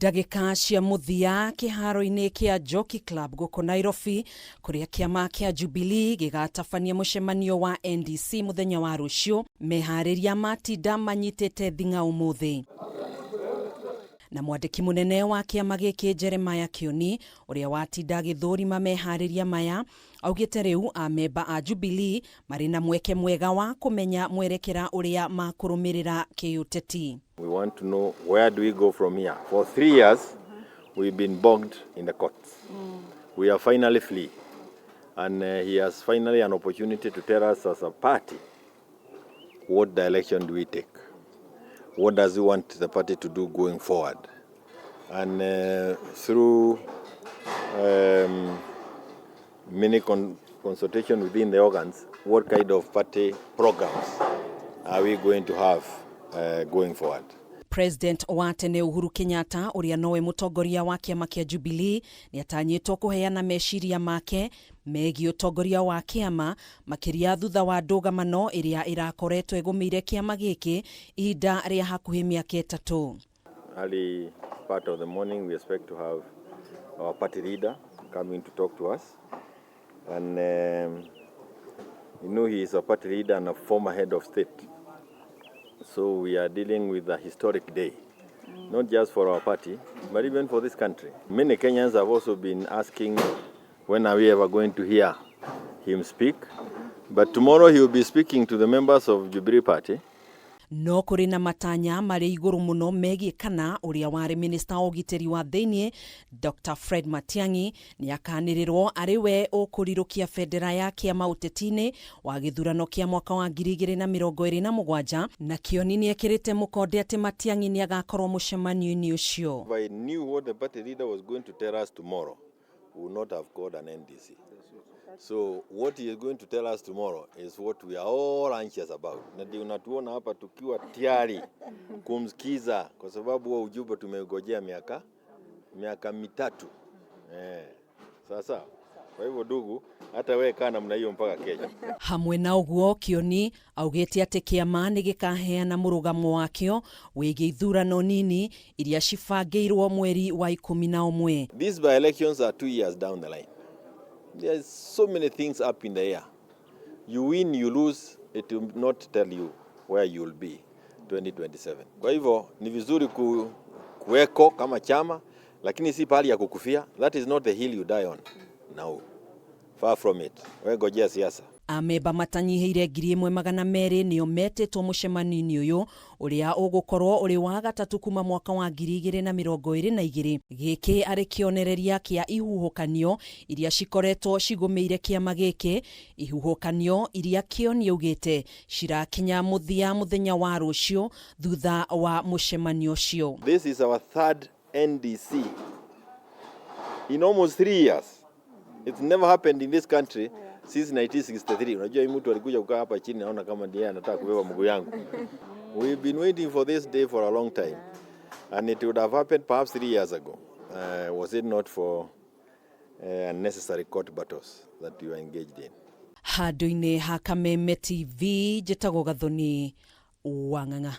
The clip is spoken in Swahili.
Ndagĩka cia mũthia kĩharo-inĩ kĩa Jockey Club gũkũ Nairobi, kũrĩa kĩama kĩa Jubilee gĩgatabania mũcemanio wa NDC mũthenya wa rũciũ, Mehariria matinda manyitĩte thinga ũmũthĩ. Na mwandĩki mũnene wa kĩama gĩkĩ Jeremiah KIONI, ũrĩa watinda gĩthũrima Mehariria maya, augĩte rĩu amemba a Jubilee marĩ na mweke mwega wa kũmenya mwerekera ũrĩa makũrũmĩrĩra kĩũteti. We want to know where do we go from here. For 3 years, we've been bogged in the courts. We are finally free. And he has finally an opportunity to tell us as a party, what direction do we take? What does he want the party to do going forward? And through many consultation within the organs, what kind of party programs are we going to have going forward? President wa tene Uhuru Kenyatta, ũrĩa nowe mũtongoria wa kĩama kĩa Jubilee, nĩatanyĩtwo kũheana meciria make megiĩ ũtongoria wa kĩama makĩria thutha wa ndũgamano ĩrĩa ĩrakoretwo ĩgũmĩire kĩama gĩkĩ ihinda rĩa hakuhĩ mĩaka ĩtatũ. Early part of the morning, we expect to have our party leader coming to talk to us. And you know, he is a party leader and a former head of state. So we are dealing with a historic day, not just for our party, but even for this country. Many Kenyans have also been asking, when are we ever going to hear him speak? But tomorrow he will be speaking to the members of Jubilee Party. No kũrĩ na matanya marĩ igũrũ mũno megiĩ kana ũrĩa warĩ minista wa ũgitĩri wa thĩinĩ Dr. Fred Matiang'i nĩakanĩrĩrwo arĩ we ũkũrirũkia bendera ya kĩama ũteti-inĩ wa gĩthurano kĩa mwaka wa 2027 na KIONI nĩekĩrĩte mũkonde atĩ Matiang'i nĩagakorwo mũcemanio-inĩ ũcio. If I knew what the party leader was going to tell us tomorrow, we would not have called an NDC. So what he is going to tell us tomorrow is what we are all anxious about. Na ndio unatuona hapa tukiwa tayari kumsikiza kwa sababu wa ujumbe tumegojea miaka mitatu. Sasa kwa hivyo ndugu, hata wewe kana namna hiyo mpaka Kenya. Hamwe na ũguo KIONI augĩte atĩ kĩama nĩgĩkaheana mũrũgamo wakĩo wĩgiĩ ithurano nini iria cibangĩirwo mweri wa 11. These by-elections are 2 years down the line. There's so many things up in the air. You win, you lose, it will not tell you where you will be 2027. Kwa hivyo ni vizuri kuweko kama chama, lakini si pahali ya kukufia. That is not the hill you die on. No. Far from it. Wewe ngojea siasa. Amemba matanyihĩire 1,200 nĩo metĩtwo mũcemanio-inĩ ũyũ ũrĩa ũgũkorwo ũrĩ wa gatatũ kuma mwaka wa 2022. Gĩkĩ arĩ kĩonereria kĩa ihuhũkanio iria cikoretwo cigũmĩire kĩama gĩkĩ, ihuhũkanio iria KIONI augĩte cirakinya mũthia mũthenya wa rũciũ thutha wa mũcemanio ũcio. This is our third NDC in almost 3 years. It's never happened in this country since 1963. Unajua mtu alikuja kukaa hapa chini naona kama ndiye anataka kubeba mguu yangu. We've been waiting for this day for a long time. And it would have happened perhaps 3 years ago. Was it not for unnecessary court battles that you are engaged in? Handũ-inĩ ha Kameme TV, njĩtagwo Gathoni Wang'ang'a.